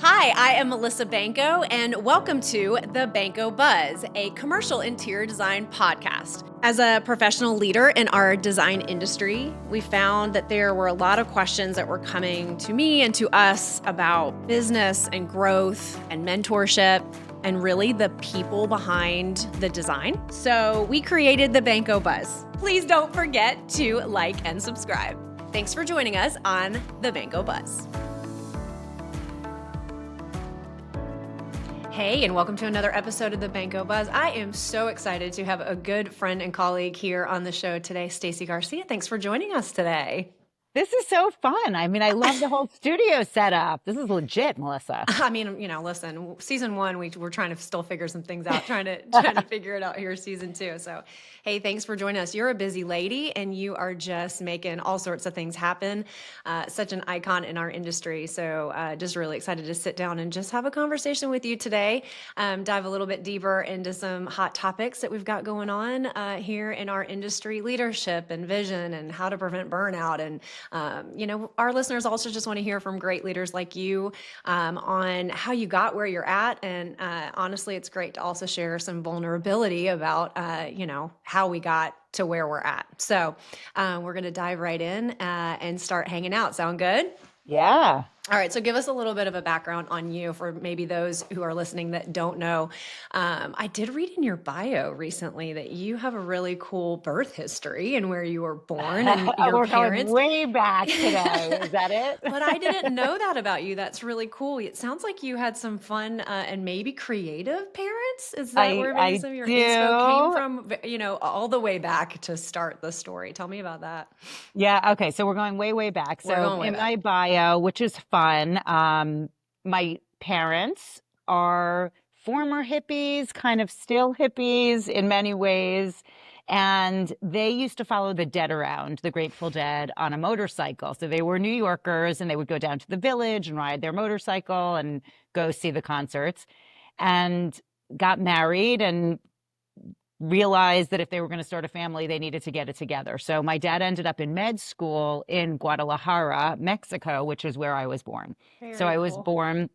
Hi, I am Melissa Banco, and welcome to the Banco Buzz, a commercial interior design podcast. As a professional leader in our design industry, we found that there were a lot of questions that were coming to me and to us about business and growth and mentorship and really the people behind the design. So we created the Banco Buzz. Please don't forget to like and subscribe. Thanks for joining us on the Banco Buzz. Hey, and welcome to another episode of the Banco Buzz. I am so excited to have a good friend and colleague here on the show today, Stacy Garcia. Thanks for joining us today. This is so fun. I mean, I love the whole studio setup. This is legit, Melissa. I mean, listen, season one, we're trying to still figure some things out, trying to figure it out here season two. So, hey, thanks for joining us. You're a busy lady and you are just making all sorts of things happen. Such an icon in our industry. So just really excited to sit down and just have a conversation with you today. Dive a little bit deeper into some hot topics that we've got going on here in our industry, leadership and vision and how to prevent burnout. And our listeners also just want to hear from great leaders like you on how you got where you're at. And honestly, it's great to also share some vulnerability about, how we got to where we're at. So we're going to dive right in and start hanging out. Sound good? Yeah. All right. So give us a little bit of a background on you for maybe those who are listening that don't know. I did read in your bio recently that you have a really cool birth history and where you were born and your We're parents. going way back today. Is that it? But I didn't know that about you. That's really cool. It sounds like you had some fun and maybe creative parents. Is that where maybe some of your inspo came from? All the way back to start the story. Tell me about that. Yeah. Okay. So we're going way, way back. So in my bio, which is fun, my parents are former hippies, kind of still hippies in many ways. And they used to follow the Dead around, the Grateful Dead, on a motorcycle. So they were New Yorkers and they would go down to the Village and ride their motorcycle and go see the concerts, and got married and realized that if they were going to start a family, they needed to get it together. So my dad ended up in med school in Guadalajara, Mexico, which is where I was born. So I was born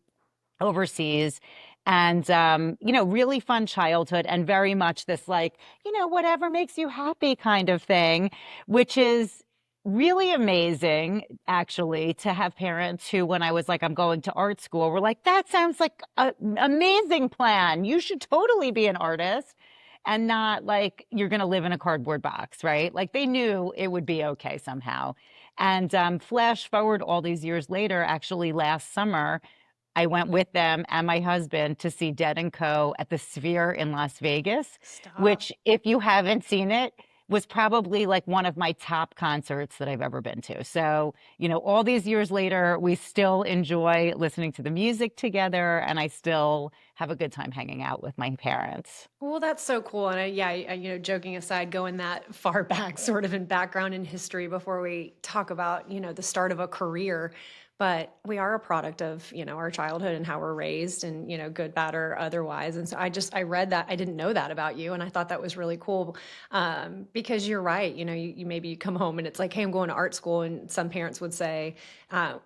overseas. And, really fun childhood and very much this whatever makes you happy kind of thing, which is really amazing, actually, to have parents who, when I was like, I'm going to art school, were like, that sounds like an amazing plan. You should totally be an artist. And not like you're going to live in a cardboard box, right? Like they knew it would be okay somehow. And flash forward all these years later, actually last summer, I went with them and my husband to see Dead & Co. at the Sphere in Las Vegas, which, if you haven't seen it, was probably like one of my top concerts that I've ever been to. So, all these years later, we still enjoy listening to the music together, and I still have a good time hanging out with my parents. Well, that's so cool. And joking aside, going that far back sort of in background and history before we talk about, the start of a career, but we are a product of, our childhood and how we're raised and, good, bad, or otherwise. And so I read that. I didn't know that about you. And I thought that was really cool because you're right. You maybe come home and it's like, hey, I'm going to art school. And some parents would say,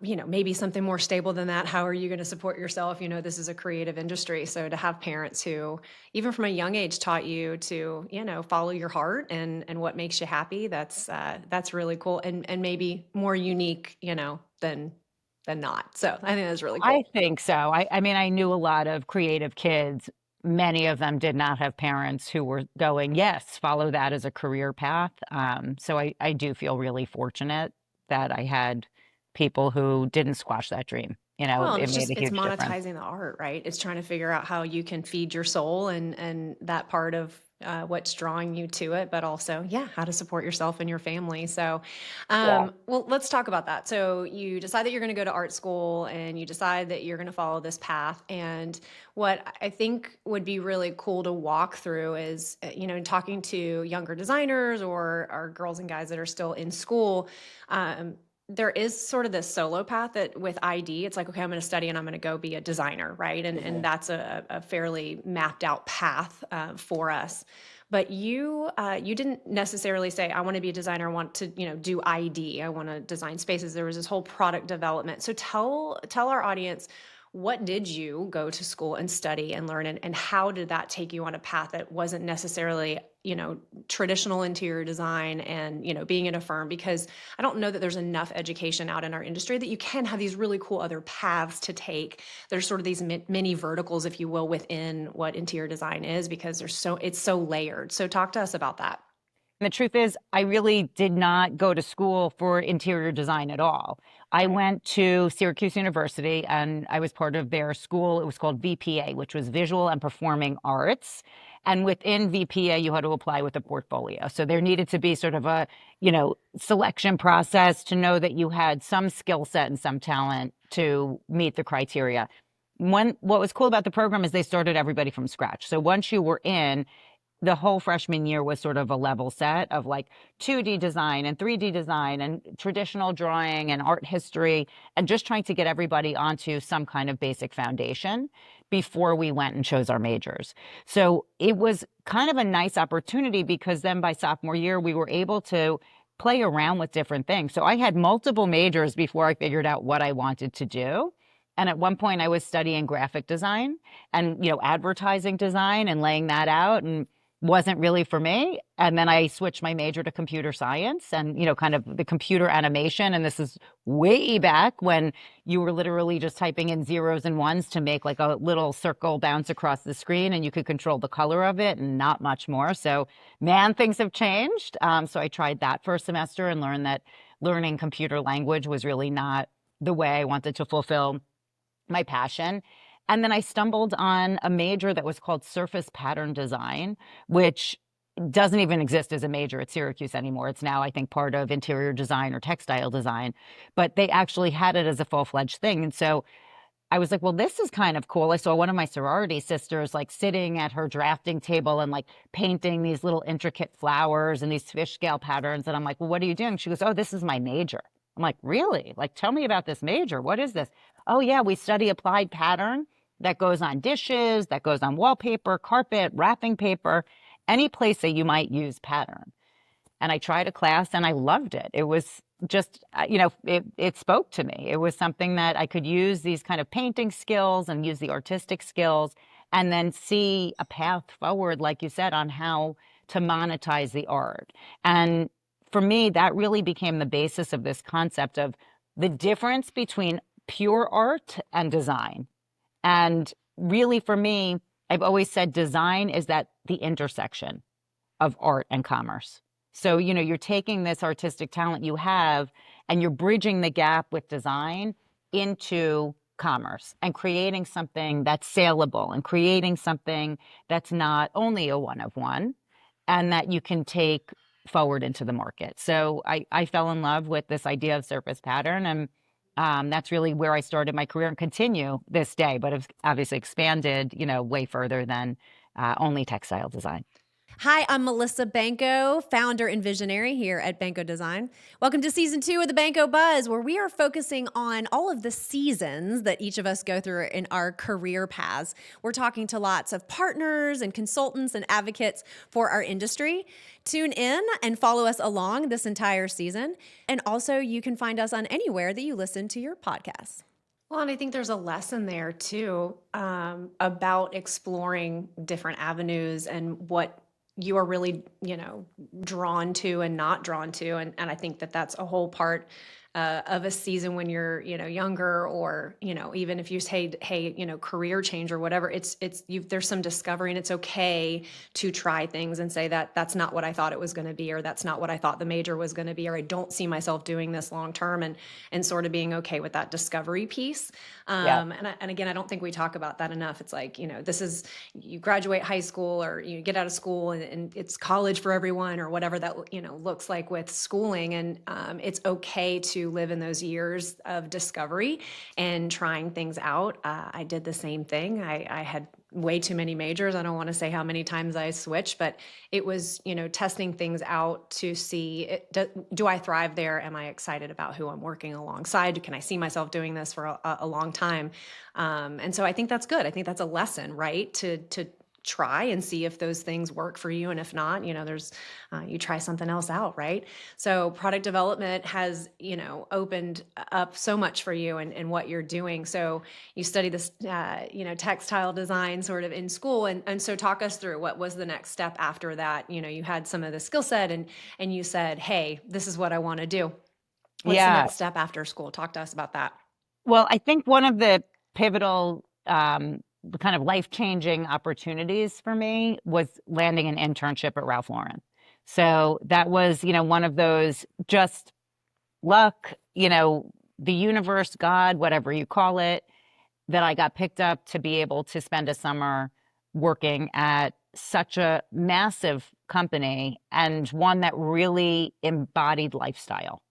maybe something more stable than that. How are you going to support yourself? This is a creative industry. So to have parents who, even from a young age, taught you to, follow your heart and what makes you happy, that's really cool and maybe more unique, than not. So I think that's really cool. I think so. I mean, I knew a lot of creative kids. Many of them did not have parents who were going, yes, follow that as a career path. So I do feel really fortunate that I had people who didn't squash that dream. Well, It made a huge monetizing difference. the art, right? It's trying to figure out how you can feed your soul and that part of what's drawing you to it, but also, how to support yourself and your family. So, well, let's talk about that. So you decide that you're going to go to art school and you decide that you're going to follow this path. And what I think would be really cool to walk through is, talking to younger designers or girls and guys that are still in school, there is sort of this solo path that with ID, it's like, okay, I'm going to study and I'm going to go be a designer, right? And that's a fairly mapped out path for us. But you didn't necessarily say, I want to be a designer. I want to, do ID. I want to design spaces. There was this whole product development. So tell our audience, what did you go to school and study and learn, and how did that take you on a path that wasn't necessarily, traditional interior design and, being in a firm? Because I don't know that there's enough education out in our industry that you can have these really cool other paths to take. There's sort of these mini verticals, if you will, within what interior design is, because it's so layered. So talk to us about that. And the truth is, I really did not go to school for interior design at all. I went to Syracuse University and I was part of their school. It was called VPA, which was Visual and Performing Arts. And within VPA, you had to apply with a portfolio. So there needed to be sort of a, selection process to know that you had some skill set and some talent to meet the criteria. What was cool about the program is they started everybody from scratch. So once you were in, the whole freshman year was sort of a level set of like 2D design and 3D design and traditional drawing and art history, and just trying to get everybody onto some kind of basic foundation before we went and chose our majors. So it was kind of a nice opportunity, because then by sophomore year, we were able to play around with different things. So I had multiple majors before I figured out what I wanted to do. And at one point I was studying graphic design and, advertising design and laying that out, and wasn't really for me. And then I switched my major to computer science and, kind of the computer animation. And this is way back when you were literally just typing in zeros and ones to make like a little circle bounce across the screen, and you could control the color of it and not much more. So man, things have changed. So I tried that for a semester and learned that learning computer language was really not the way I wanted to fulfill my passion. And then I stumbled on a major that was called surface pattern design, which doesn't even exist as a major at Syracuse anymore. It's now, I think, part of interior design or textile design, but they actually had it as a full-fledged thing. And so I was like, well, this is kind of cool. I saw one of my sorority sisters like sitting at her drafting table and like painting these little intricate flowers and these fish scale patterns. And I'm like, well, what are you doing? She goes, oh, this is my major. I'm like, really? Like, tell me about this major. What is this? Oh, yeah, we study applied pattern that goes on dishes, that goes on wallpaper, carpet, wrapping paper, any place that you might use pattern. And I tried a class and I loved it. It was just, it spoke to me. It was something that I could use these kind of painting skills and use the artistic skills, and then see a path forward, like you said, on how to monetize the art. And for me, that really became the basis of this concept of the difference between pure art and design. And really, for me, I've always said design is the intersection of art and commerce. So, you're taking this artistic talent you have and you're bridging the gap with design into commerce and creating something that's saleable and creating something that's not only a one of one and that you can take forward into the market. So I fell in love with this idea of surface pattern, and that's really where I started my career and continue this day, but it's obviously expanded, way further than only textile design. Hi, I'm Melissa Banco, founder and visionary here at Banco Design. Welcome to season 2 of the Banco Buzz, where we are focusing on all of the seasons that each of us go through in our career paths. We're talking to lots of partners and consultants and advocates for our industry. Tune in and follow us along this entire season. And also, you can find us on anywhere that you listen to your podcasts. Well, and I think there's a lesson there too, about exploring different avenues and what you are really, drawn to and not drawn to. And I think that that's a whole part of a season when you're, younger, or, even if you say, hey, career change or whatever, there's some discovery, and it's okay to try things and say that that's not what I thought it was going to be, or that's not what I thought the major was going to be, or I don't see myself doing this long term, and sort of being okay with that discovery piece. And again, I don't think we talk about that enough. It's like, this is, you graduate high school or you get out of school, and it's college for everyone, or whatever that, looks like with schooling. And it's okay to live in those years of discovery and trying things out. I did the same thing. I had way too many majors. I don't want to say how many times I switched, but it was, testing things out to see, do I thrive there? Am I excited about who I'm working alongside? Can I see myself doing this for a long time? And so I think that's good. I think that's a lesson, right? To try and see if those things work for you. And if not, there's, you try something else out, right? So product development has, opened up so much for you and what you're doing. So you study this, textile design sort of in school. And so talk us through what was the next step after that. You had some of the skill set and you said, hey, this is what I want to do. What's the Yeah. next step after school? Talk to us about that. Well, I think one of the pivotal, kind of life-changing opportunities for me was landing an internship at Ralph Lauren. So that was, one of those just luck, the universe, God, whatever you call it, that I got picked up to be able to spend a summer working at such a massive company and one that really embodied lifestyle.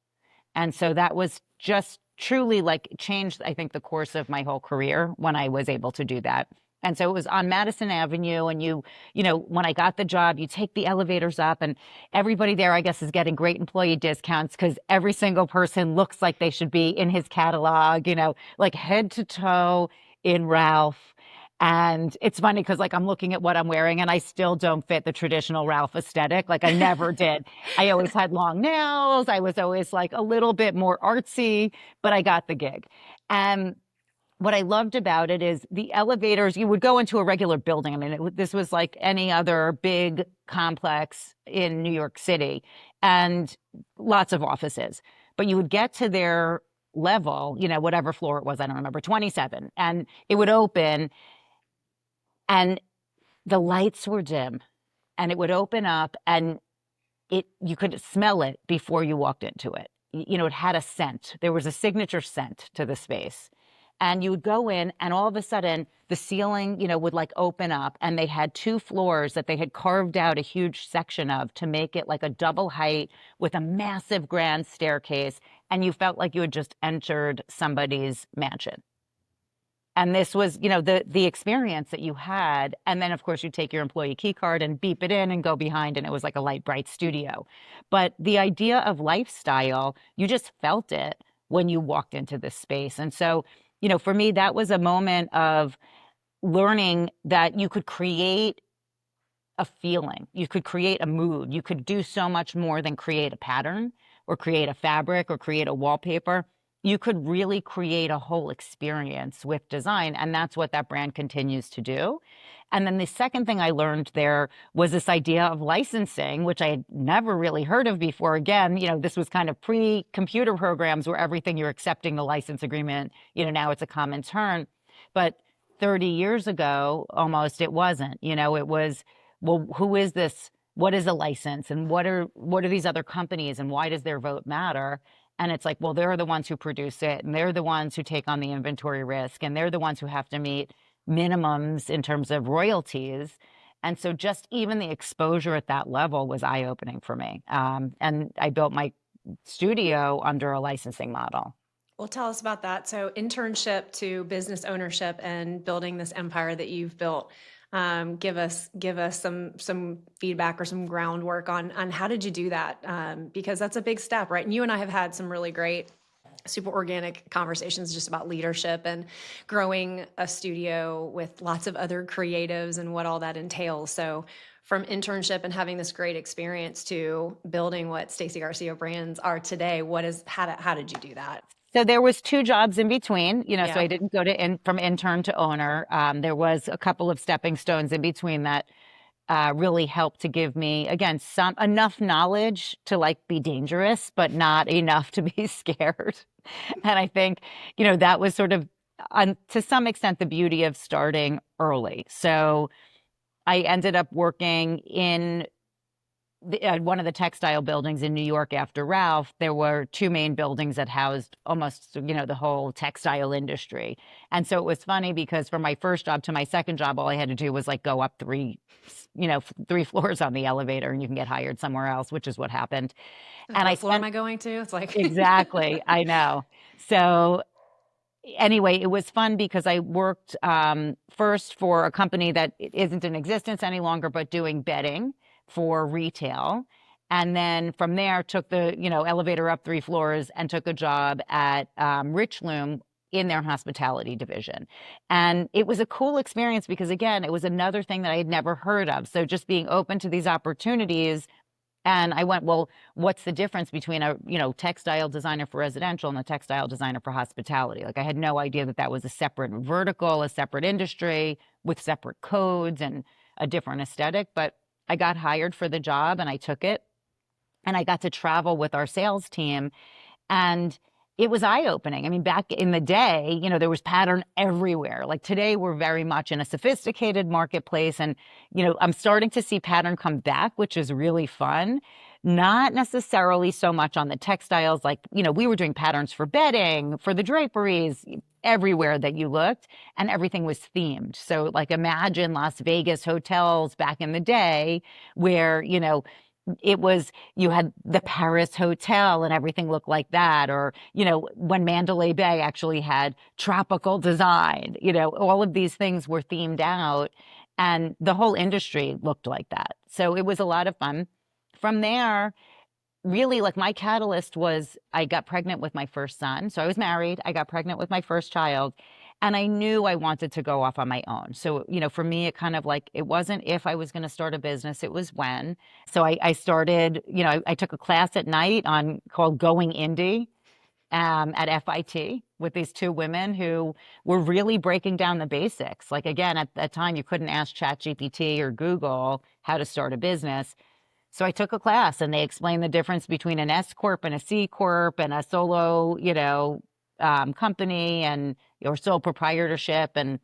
And so that was just truly like changed, I think, the course of my whole career when I was able to do that. And so it was on Madison Avenue. And when I got the job, you take the elevators up and everybody there, I guess, is getting great employee discounts because every single person looks like they should be in his catalog, like head to toe in Ralph. And it's funny because like I'm looking at what I'm wearing and I still don't fit the traditional Ralph aesthetic. Like I never did. I always had long nails. I was always like a little bit more artsy, but I got the gig. And what I loved about it is the elevators, you would go into a regular building. I mean, this was like any other big complex in New York City and lots of offices. But you would get to their level, whatever floor it was, I don't remember, 27, and it would open and the lights were dim and it would open up and you could smell it before you walked into it. It had a scent. There was a signature scent to the space. And you would go in and all of a sudden the ceiling, would like open up and they had 2 floors that they had carved out a huge section of to make it like a double height with a massive grand staircase. And you felt like you had just entered somebody's mansion. And this was, the experience that you had. And then, of course, you take your employee key card and beep it in and go behind, and it was like a light, bright studio. But the idea of lifestyle, you just felt it when you walked into this space. And so, for me, that was a moment of learning that you could create a feeling, you could create a mood, you could do so much more than create a pattern or create a fabric or create a wallpaper. You could really create a whole experience with design. And that's what that brand continues to do. And then the second thing I learned there was this idea of licensing, which I had never really heard of before. Again, this was kind of pre-computer programs where everything you're accepting the license agreement, now it's a common term. But 30 years ago, almost, it wasn't. It was, well, who is this? What is a license? And what are these other companies? And why does their vote matter? And it's like, well, they're the ones who produce it, and they're the ones who take on the inventory risk, and they're the ones who have to meet minimums in terms of royalties. And so just even the exposure at that level was eye-opening for me. And I built my studio under a licensing model. Well, tell us about that. So internship to business ownership and building this empire that you've built. Give us some feedback or some groundwork on how did you do that? Because that's a big step, right? And you and I have had some really great, super organic conversations just about leadership and growing a studio with lots of other creatives and what all that entails. So from internship and having this great experience to building what Stacy Garcia brands are today, how did you do that? So there was 2 jobs in between, so I didn't go from intern to owner. There was a couple of stepping stones in between that really helped to give me, again, enough knowledge to like be dangerous, but not enough to be scared. And I think, that was sort of, to some extent, the beauty of starting early. So I ended up working in one of the textile buildings in New York after Ralph. There were 2 main buildings that housed almost, the whole textile industry. And so it was funny because from my first job to my second job, all I had to do was like go up 3 floors on the elevator and you can get hired somewhere else, which is what happened. And what floor am I going to? It's like exactly, I know. So anyway, it was fun because I worked first for a company that isn't in existence any longer, but doing bedding for retail. And then from there took the, elevator up 3 floors and took a job at Richloom in their hospitality division. And it was a cool experience because, again, it was another thing that I had never heard of. So just being open to these opportunities. And I went, well, what's the difference between a, textile designer for residential and a textile designer for hospitality? Like, I had no idea that that was a separate vertical, a separate industry with separate codes and a different aesthetic. But I got hired for the job and I took it. And I got to travel with our sales team. And it was eye-opening. I mean, back in the day, there was pattern everywhere. Like today, we're very much in a sophisticated marketplace. And, I'm starting to see pattern come back, which is really fun. Not necessarily so much on the textiles. Like, we were doing patterns for bedding, for the draperies, everywhere that you looked, and everything was themed. So like imagine Las Vegas hotels back in the day where, it was, you had the Paris Hotel and everything looked like that. Or, when Mandalay Bay actually had tropical design, all of these things were themed out and the whole industry looked like that. So it was a lot of fun. From there, really, like, my catalyst was I got pregnant with my first son. So I was married, I got pregnant with my first child, and I knew I wanted to go off on my own. So, for me, it kind of like, it wasn't if I was going to start a business, it was when. So I started, I took a class at night called Going Indie at FIT with these two women who were really breaking down the basics. Like, again, at that time, you couldn't ask ChatGPT or Google how to start a business. So I took a class and they explained the difference between an S Corp and a C Corp and a solo, company and your sole proprietorship, and,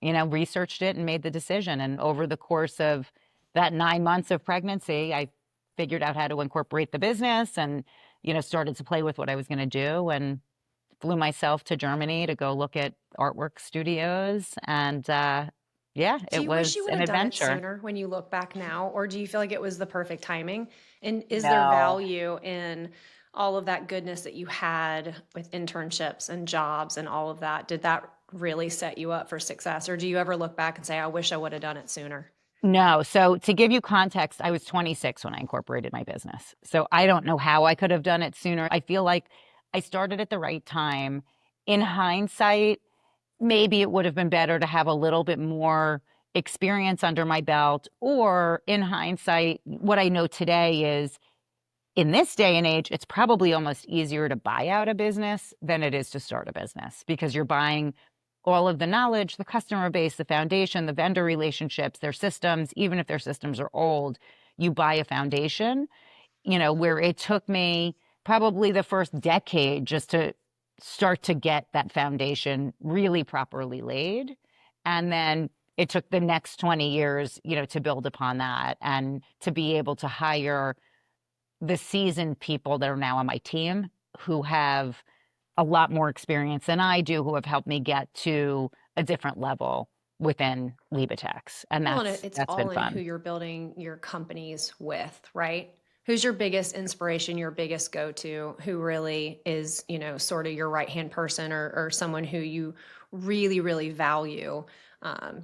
researched it and made the decision. And over the course of that 9 months of pregnancy, I figured out how to incorporate the business and, started to play with what I was going to do, and flew myself to Germany to go look at artwork studios. And, yeah, Do it you wish was you would an have done it adventure. sooner when you look back now, or do you feel like it was the perfect timing? And is there No. value in all of that goodness that you had with internships and jobs and all of that? Did that really set you up for success? Or do you ever look back and say, I wish I would have done it sooner? No. So to give you context, I was 26 when I incorporated my business. So I don't know how I could have done it sooner. I feel like I started at the right time. In hindsight, maybe it would have been better to have a little bit more experience under my belt. Or in hindsight, what I know today is, in this day and age, it's probably almost easier to buy out a business than it is to start a business, because you're buying all of the knowledge, the customer base, the foundation, the vendor relationships, their systems. Even if their systems are old, you buy a foundation, where it took me probably the first decade just to start to get that foundation really properly laid. And then it took the next 20 years, to build upon that and to be able to hire the seasoned people that are now on my team who have a lot more experience than I do, who have helped me get to a different level within Libatex. And Well, and it's that's been all in who fun. you're building your companies with, right? Who's your biggest inspiration, your biggest go-to, who really is, sort of your right-hand person, or someone who you really, really value.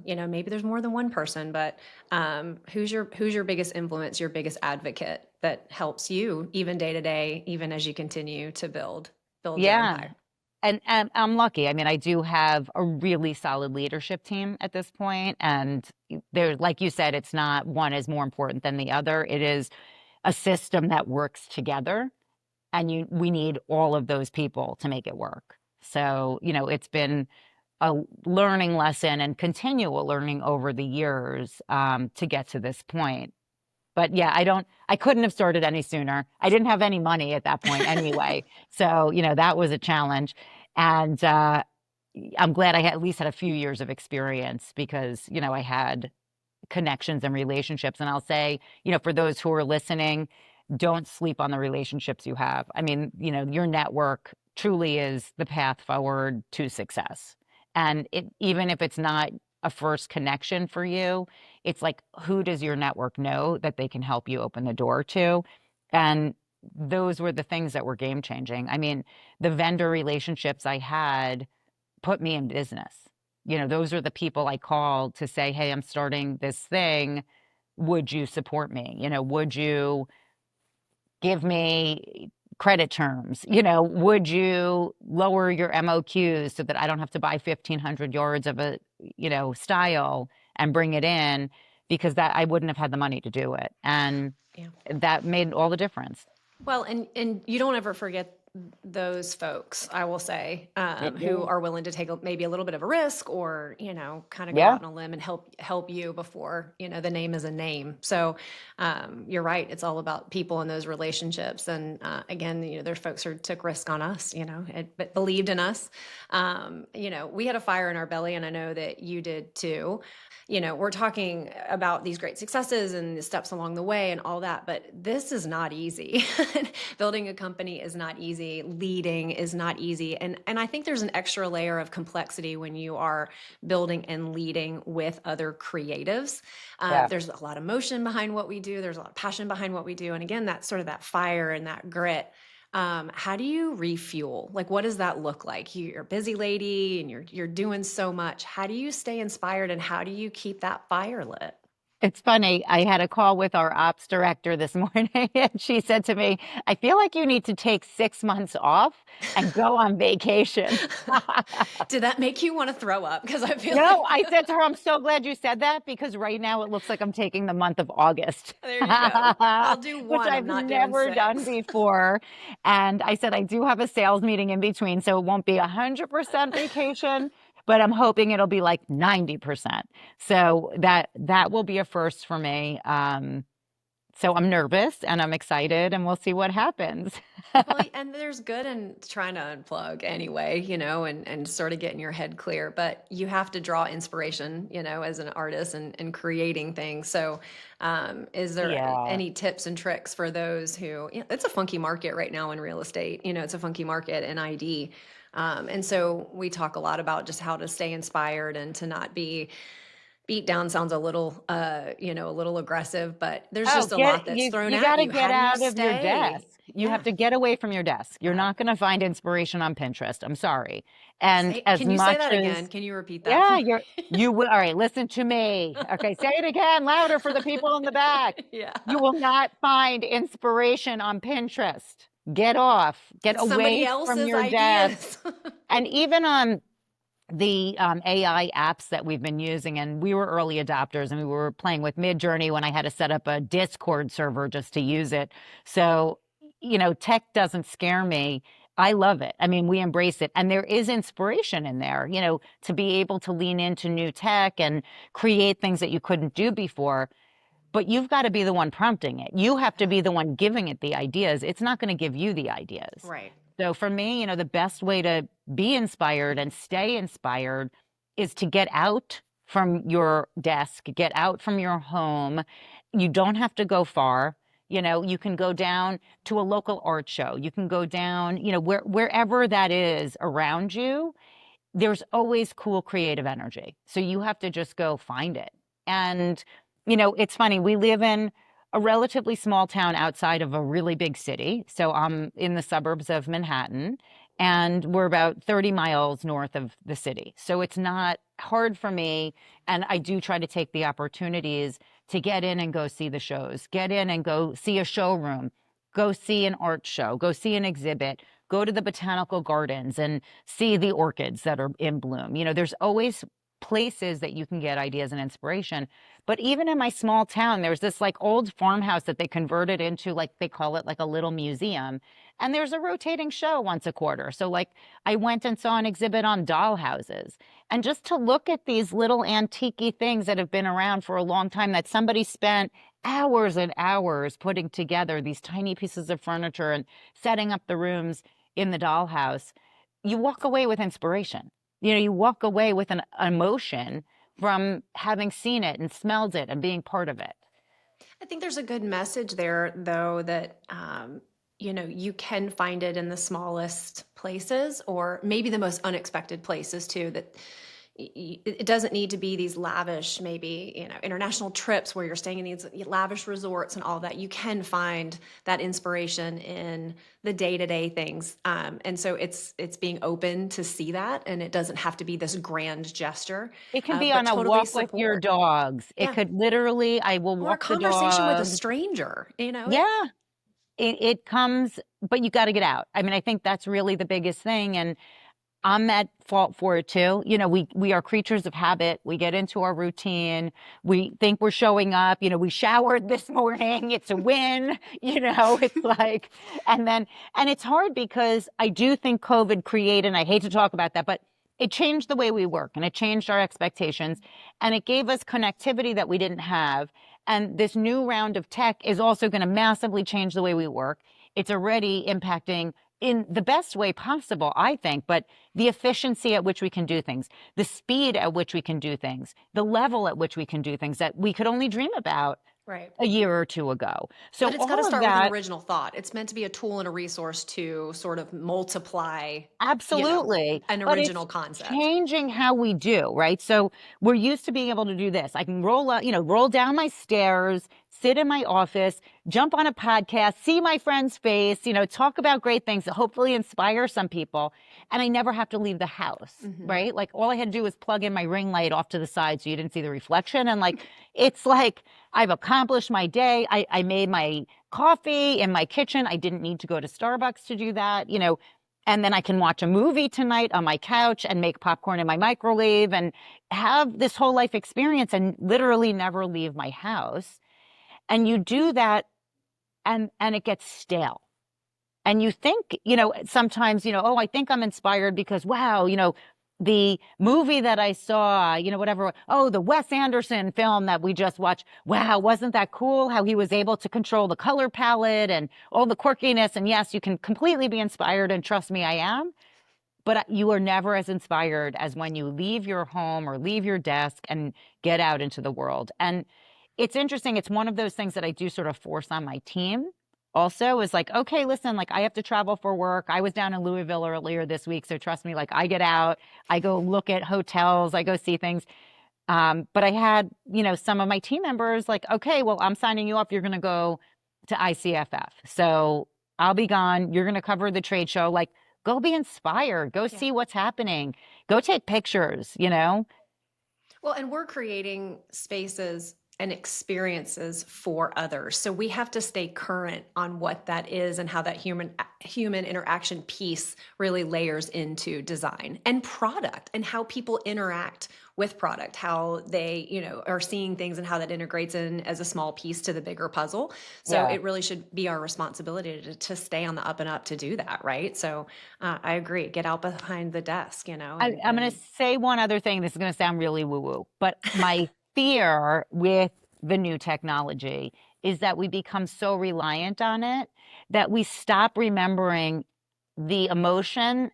Maybe there's more than one person, but who's your biggest influence, your biggest advocate that helps you even day to day, even as you continue to build your Yeah. empire? And I'm lucky. I mean, I do have a really solid leadership team at this point. And there, like you said, it's not one is more important than the other. It is a system that works together, and we need all of those people to make it work. So, it's been a learning lesson and continual learning over the years, to get to this point. But yeah, I couldn't have started any sooner. I didn't have any money at that point anyway. So, that was a challenge. And I'm glad I at least had a few years of experience, because, I had connections and relationships. And I'll say, for those who are listening, don't sleep on the relationships you have. I mean, your network truly is the path forward to success. And even if it's not a first connection for you, it's like, who does your network know that they can help you open the door to? And those were the things that were game changing. I mean, the vendor relationships I had put me in business. Those are the people I called to say, hey, I'm starting this thing. Would you support me? Would you give me credit terms? Would you lower your MOQs so that I don't have to buy 1,500 yards of a, style and bring it in, because that I wouldn't have had the money to do it. And Yeah. that made all the difference. Well, and you don't ever forget those folks, I will say, who are willing to take maybe a little bit of a risk, or kind of go Yeah. out on a limb and help you before the name is a name. So you're right; it's all about people and those relationships. And again, there's folks who took risk on us, but believed in us. We had a fire in our belly, and I know that you did too. We're talking about these great successes and the steps along the way and all that, but this is not easy. Building a company is not easy. Leading is not easy. And I think there's an extra layer of complexity when you are building and leading with other creatives. Yeah. There's a lot of emotion behind what we do. There's a lot of passion behind what we do. And again, that's sort of that fire and that grit. How do you refuel? Like, what does that look like? You're a busy lady and you're doing so much. How do you stay inspired, and how do you keep that fire lit? It's funny. I had a call with our ops director this morning, and she said to me, I feel like you need to take 6 months off and go on vacation. Did that make you want to throw up? Because I feel No, I like said to her, I'm so glad you said that, because right now it looks like I'm taking the month of August, there you go. I'll do which one. I'm I've not doing never done six. before. And I said, I do have a sales meeting in between, so it won't be 100% vacation, but I'm hoping it'll be like 90%. So that will be a first for me. So I'm nervous and I'm excited, and we'll see what happens. Well, and there's good in trying to unplug anyway, and sort of getting your head clear. But you have to draw inspiration, as an artist and creating things. So, is there Yeah. any tips and tricks for those who, it's a funky market right now in real estate, it's a funky market in ID. And so we talk a lot about just how to stay inspired and to not be beat down. Sounds a little, a little aggressive, but there's Oh, just a lot that's you thrown you at got to you. get How do you out of your stay? desk. You have Yeah. to get away from your desk. You're Yeah. not going to find inspiration on Pinterest. I'm sorry. And as Can you say much that again? as, Can you repeat that yeah, for you will. All right, listen to me. Okay, say it again louder for the people in the back. me? Yeah. You will not find inspiration on Pinterest. Get off, get It's somebody away from else's your desk. ideas. And even on the AI apps that we've been using, and we were early adopters, and we were playing with Midjourney when I had to set up a Discord server just to use it. So, tech doesn't scare me. I love it. I mean, we embrace it. And there is inspiration in there, to be able to lean into new tech and create things that you couldn't do before. But you've got to be the one prompting it. You have to be the one giving it the ideas. It's not going to give you the ideas. Right. So for me, the best way to be inspired and stay inspired is to get out from your desk, get out from your home. You don't have to go far. You can go down to a local art show. You can go down, wherever that is around you. There's always cool creative energy. So you have to just go find it. And, it's funny, we live in a relatively small town outside of a really big city. So I'm in the suburbs of Manhattan, and we're about 30 miles north of the city. So it's not hard for me. And I do try to take the opportunities to get in and go see the shows, get in and go see a showroom, go see an art show, go see an exhibit, go to the botanical gardens and see the orchids that are in bloom. There's always places that you can get ideas and inspiration. But even in my small town, there's this like old farmhouse that they converted into, like, they call it like a little museum. And there's a rotating show once a quarter. So like I went and saw an exhibit on doll houses. And just to look at these little antique things that have been around for a long time, that somebody spent hours and hours putting together, these tiny pieces of furniture and setting up the rooms in the dollhouse, you walk away with inspiration. You walk away with an emotion from having seen it and smelled it and being part of it. I think there's a good message there, though, that you can find it in the smallest places, or maybe the most unexpected places too. That it doesn't need to be these lavish, maybe international trips where you're staying in these lavish resorts and all that. You can find that inspiration in the day-to-day things, and so it's being open to see that, and it doesn't have to be this grand gesture, It can be but on a totally walk with your support. dogs. It Yeah, could literally, I will or a walk the conversation with a dog. stranger. Yeah, it comes, but you got to get out. I mean, I think that's really the biggest thing. And I'm at fault for it too. You know, we are creatures of habit. We get into our routine. We think we're showing up. You know, we showered this morning. It's a win. You know, it's like, and it's hard because I do think COVID created, and I hate to talk about that, but it changed the way we work and it changed our expectations and it gave us connectivity that we didn't have. And this new round of tech is also going to massively change the way we work. It's already impacting in the best way possible, I think, but the efficiency at which we can do things, the speed at which we can do things, the level at which we can do things that we could only dream about Right. a year or two ago. So But it's got to all of start with an that, original thought. It's meant to be a tool and a resource to sort of multiply, absolutely, an but it's original concept. changing how we do, right? So we're used to being able to do this. I can roll up, roll down my stairs, sit in my office, jump on a podcast, see my friend's face, talk about great things that hopefully inspire some people. And I never have to leave the house, right? Like all I had to do was plug in my ring light off to the side so you didn't see the reflection. And it's like I've accomplished my day. I made my coffee in my kitchen. I didn't need to go to Starbucks to do that, and then I can watch a movie tonight on my couch and make popcorn in my microwave and have this whole life experience and literally never leave my house. And you do that and it gets stale. And you think, sometimes, oh, I think I'm inspired because, wow, the movie that I saw, whatever, oh, the Wes Anderson film that we just watched. Wow, wasn't that cool how he was able to control the color palette and all the quirkiness? And yes, you can completely be inspired, and trust me, I am. But you are never as inspired as when you leave your home or leave your desk and get out into the world. And it's interesting. It's one of those things that I do sort of force on my team also is like, okay, listen, like I have to travel for work. I was down in Louisville earlier this week. So trust me, like I get out, I go look at hotels, I go see things. But I had, some of my team members like, okay, well, I'm signing you up. You're going to go to ICFF. So I'll be gone. You're going to cover the trade show. Like, go be inspired. Go see what's happening. Go take pictures, Well, and we're creating spaces and experiences for others. So we have to stay current on what that is and how that human interaction piece really layers into design and product and how people interact with product, how they, are seeing things and how that integrates in as a small piece to the bigger puzzle. So it really should be our responsibility to stay on the up and up to do that, right? So I agree. Get out behind the desk, I'm going to say one other thing. This is going to sound really woo-woo, but my fear with the new technology is that we become so reliant on it that we stop remembering the emotion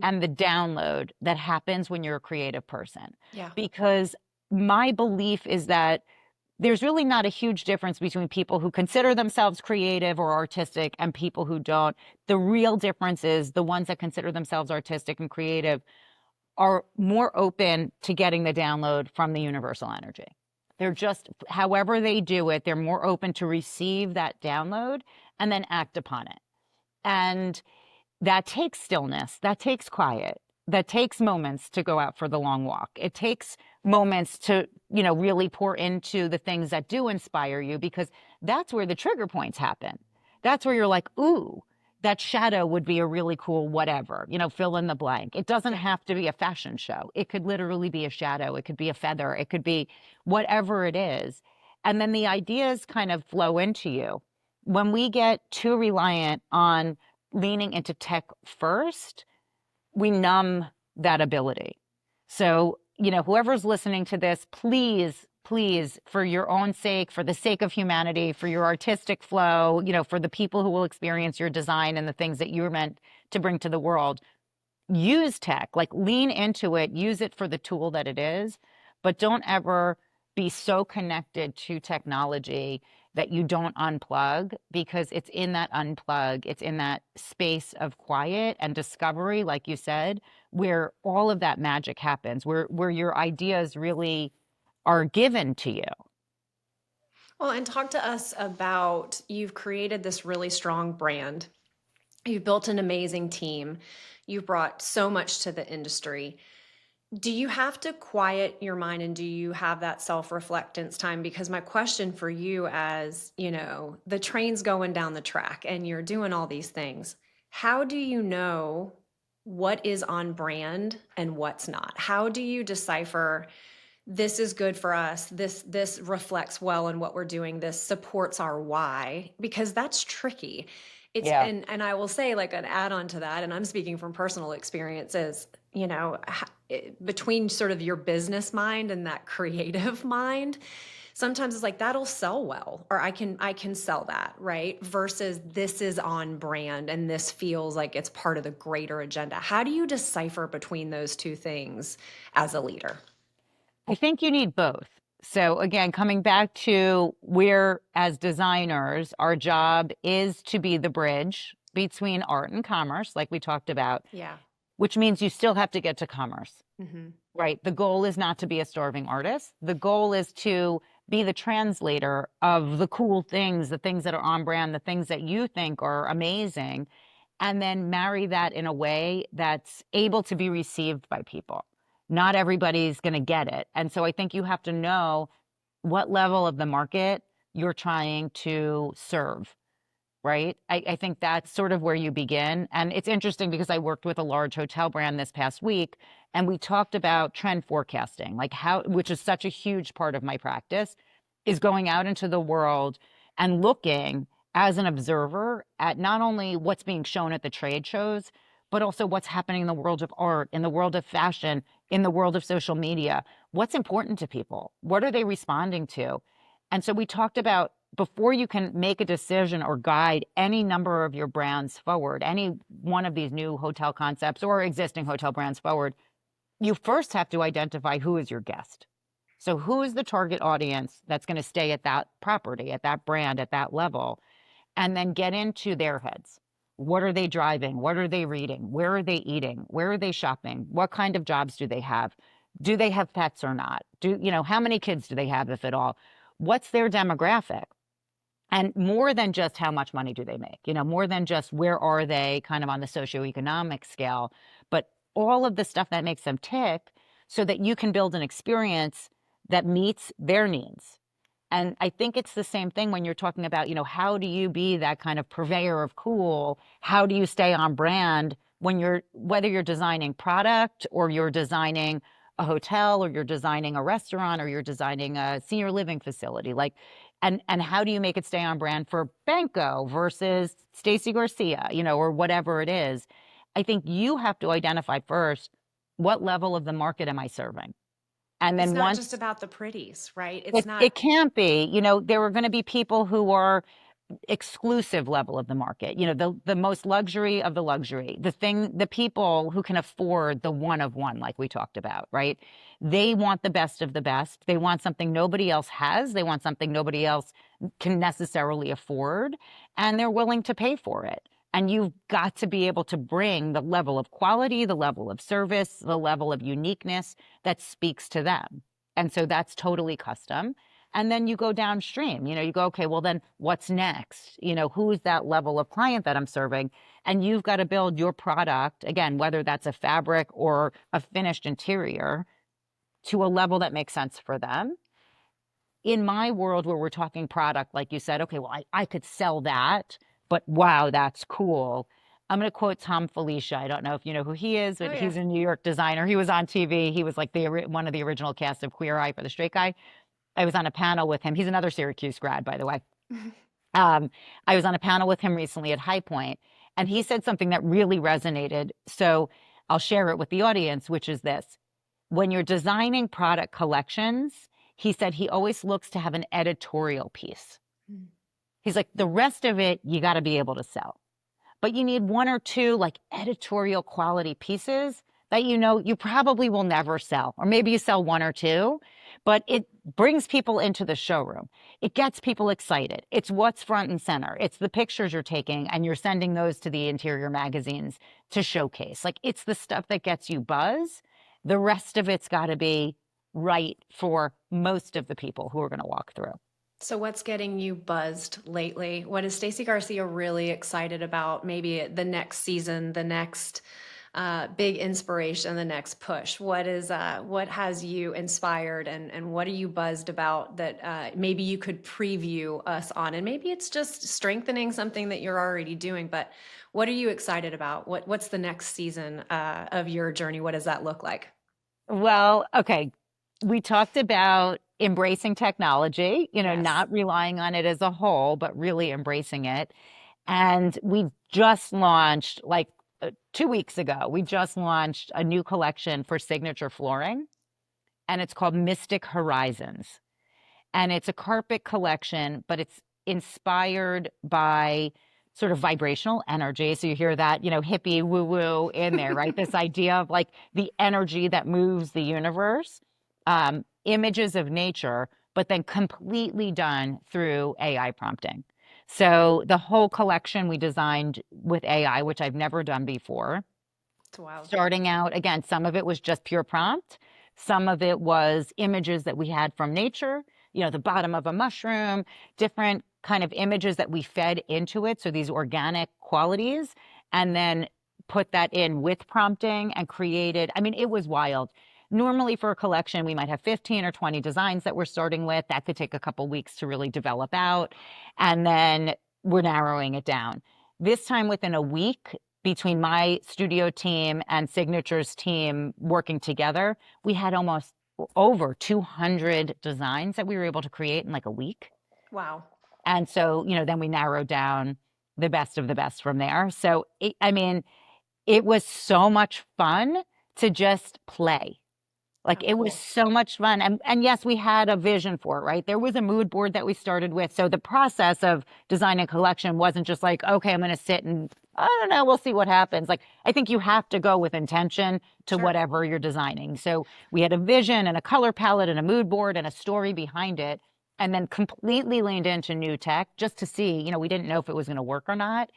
and the download that happens when you're a creative person. Yeah. Because my belief is that there's really not a huge difference between people who consider themselves creative or artistic and people who don't. The real difference is the ones that consider themselves artistic and creative are more open to getting the download from the universal energy. They're just, however they do it, they're more open to receive that download and then act upon it. And that takes stillness, that takes quiet, that takes moments to go out for the long walk. It takes moments to, really pour into the things that do inspire you, because that's where the trigger points happen. That's where you're like, ooh, that shadow would be a really cool whatever, fill in the blank. It doesn't have to be a fashion show. It could literally be a shadow. It could be a feather. It could be whatever it is. And then the ideas kind of flow into you. When we get too reliant on leaning into tech first, we numb that ability. So, whoever's listening to this, please, for your own sake, for the sake of humanity, for your artistic flow, for the people who will experience your design and the things that you're meant to bring to the world, use tech, like lean into it, use it for the tool that it is, but don't ever be so connected to technology that you don't unplug, because it's in that unplug, it's in that space of quiet and discovery, like you said, where all of that magic happens, where your ideas really are given to you. Well, and talk to us about, you've created this really strong brand. You've built an amazing team. You've brought so much to the industry. Do you have to quiet your mind and do you have that self-reflectance time? Because my question for you, as you know, the train's going down the track and you're doing all these things, how do you know what is on brand and what's not? How do you decipher this is good for us, this reflects well in what we're doing, this supports our why? Because that's tricky. It's Yeah. and I will say, like, an add-on to that, and I'm speaking from personal experiences, you know, between sort of your business mind and that creative mind, sometimes it's like that'll sell well, or I can sell that, right? Versus this is on brand and this feels like it's part of the greater agenda. How do you decipher between those two things as a leader? I think you need both. So again, coming back to where as designers, our job is to be the bridge between art and commerce, like we talked about, Yeah. which means you still have to get to commerce, Hmm. right? The goal is not to be a starving artist. The goal is to be the translator of the cool things, the things that are on brand, the things that you think are amazing, and then marry that in a way that's able to be received by people. Not everybody's going to get it. And so I think you have to know what level of the market you're trying to serve, right? I think that's sort of where you begin. And it's interesting because I worked with a large hotel brand this past week, and we talked about trend forecasting, like how, which is such a huge part of my practice, is going out into the world and looking as an observer at not only what's being shown at the trade shows, but also what's happening in the world of art, in the world of fashion, in the world of social media. What's important to people? What are they responding to? And so we talked about before you can make a decision or guide any number of your brands forward, any one of these new hotel concepts or existing hotel brands forward, you first have to identify who is your guest. So, who is the target audience that's going to stay at that property, at that brand, at that level, and then get into their heads. What are they driving? What are they reading? Where are they eating? Where are they shopping? What kind of jobs do they have? Do they have pets or not? How many kids do they have, if at all? What's their demographic? And more than just how much money do they make, more than just where are they kind of on the socioeconomic scale, but all of the stuff that makes them tick so that you can build an experience that meets their needs. And I think it's the same thing when you're talking about, how do you be that kind of purveyor of cool? How do you stay on brand whether you're designing product or you're designing a hotel or you're designing a restaurant or you're designing a senior living facility? Like, and how do you make it stay on brand for Banco versus Stacy Garcia, or whatever it is? I think you have to identify first, what level of the market am I serving? And It's then not just once about the pretties, right? It's not. it can't be, there are going to be people who are exclusive level of the market, the most luxury of the luxury, the people who can afford the one of one, like we talked about, right? They want the best of the best. They want something nobody else has. They want something nobody else can necessarily afford, and they're willing to pay for it. And you've got to be able to bring the level of quality, the level of service, the level of uniqueness that speaks to them. And so that's totally custom. And then you go downstream, you go, okay, well, then what's next? Who's that level of client that I'm serving? And you've got to build your product, again, whether that's a fabric or a finished interior, to a level that makes sense for them. In my world where we're talking product, like you said, okay, well, I could sell that, but wow, that's cool. I'm going to quote Tom Felicia. I don't know if you know who he is, Oh but yeah. he's a New York designer. He was on TV. He was like one of the original cast of Queer Eye for the Straight Guy. I was on a panel with him. He's another Syracuse grad, by the way. I was on a panel with him recently at High Point, and he said something that really resonated. So I'll share it with the audience, which is this. When you're designing product collections, he said he always looks to have an editorial piece. He's like, the rest of it, you got to be able to sell. But you need one or two like editorial quality pieces that you probably will never sell, or maybe you sell one or two, but it brings people into the showroom. It gets people excited. It's what's front and center. It's the pictures you're taking and you're sending those to the interior magazines to showcase. Like, it's the stuff that gets you buzz. The rest of it's got to be right for most of the people who are going to walk through. So what's getting you buzzed lately? What is Stacy Garcia really excited about? Maybe the next season, the next big inspiration, the next push? What has you inspired, and what are you buzzed about that maybe you could preview us on? And maybe it's just strengthening something that you're already doing, but what are you excited about? What's the next season of your journey? What does that look like? Well, okay. We talked about embracing technology, Yes. not relying on it as a whole, but really embracing it. And we just launched, like 2 weeks ago, we just launched a new collection for signature flooring, and it's called Mystic Horizons. And it's a carpet collection, but it's inspired by sort of vibrational energy. So you hear that, hippie woo woo in there, right? This idea of like the energy that moves the universe, images of nature, but then completely done through AI prompting. So the whole collection we designed with AI, which I've never done before. It's wild. Starting out, again, some of it was just pure prompt. Some of it was images that we had from nature, the bottom of a mushroom, different kind of images that we fed into it. So these organic qualities, and then put that in with prompting and created, I mean, it was wild. Normally for a collection, we might have 15 or 20 designs that we're starting with. That could take a couple weeks to really develop out. And then we're narrowing it down. This time within a week, between my studio team and Signature's team working together, we had almost over 200 designs that we were able to create in like a week. Wow. And so, then we narrowed down the best of the best from there. So, it was so much fun to just play. Like it was so much fun. And yes, we had a vision for it, right? There was a mood board that we started with. So the process of designing a collection wasn't just like, okay, I'm going to sit and I don't know, we'll see what happens. Like I think you have to go with intention to Sure. whatever you're designing. So we had a vision and a color palette and a mood board and a story behind it, and then completely leaned into new tech just to see, we didn't know if it was going to work or not.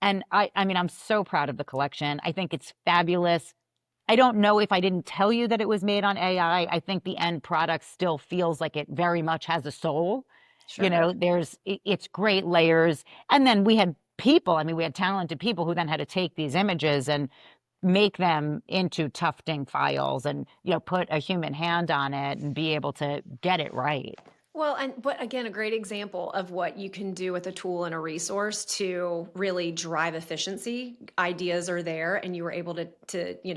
And I mean, I'm so proud of the collection. I think it's fabulous. I don't know if I didn't tell you that it was made on AI. I think the end product still feels like it very much has a soul. Sure. It's great layers. And then we had people, I mean, we had talented people who then had to take these images and make them into tufting files and, put a human hand on it and be able to get it right. Well, but again, a great example of what you can do with a tool and a resource to really drive efficiency. Ideas are there, and you were able to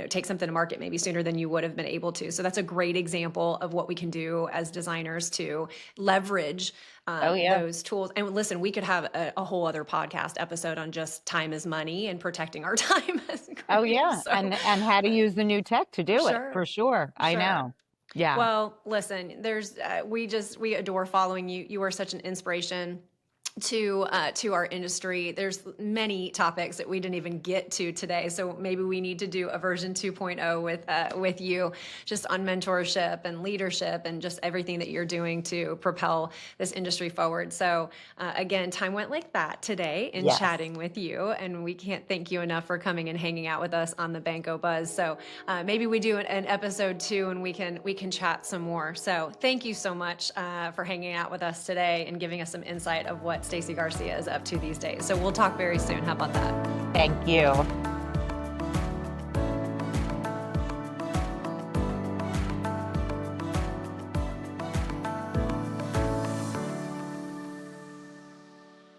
take something to market maybe sooner than you would have been able to. So that's a great example of what we can do as designers to leverage those tools. And listen, we could have a whole other podcast episode on just time is money and protecting our time as creators. Oh yeah, So, and how to use the new tech to do it sure. for sure. I know. Yeah. Well, listen, there's we adore following you. You are such an inspiration to our industry. There's many topics that we didn't even get to today, so maybe we need to do a version 2.0 with you, just on mentorship and leadership and just everything that you're doing to propel this industry forward. So again, time went like that today in chatting with you, and we can't thank you enough for coming and hanging out with us on the Banco Buzz. So maybe we do an episode 2 and we can chat some more. So thank you so much for hanging out with us today and giving us some insight of what Stacy Garcia is up to these days. So we'll talk very soon. How about that? Thank you.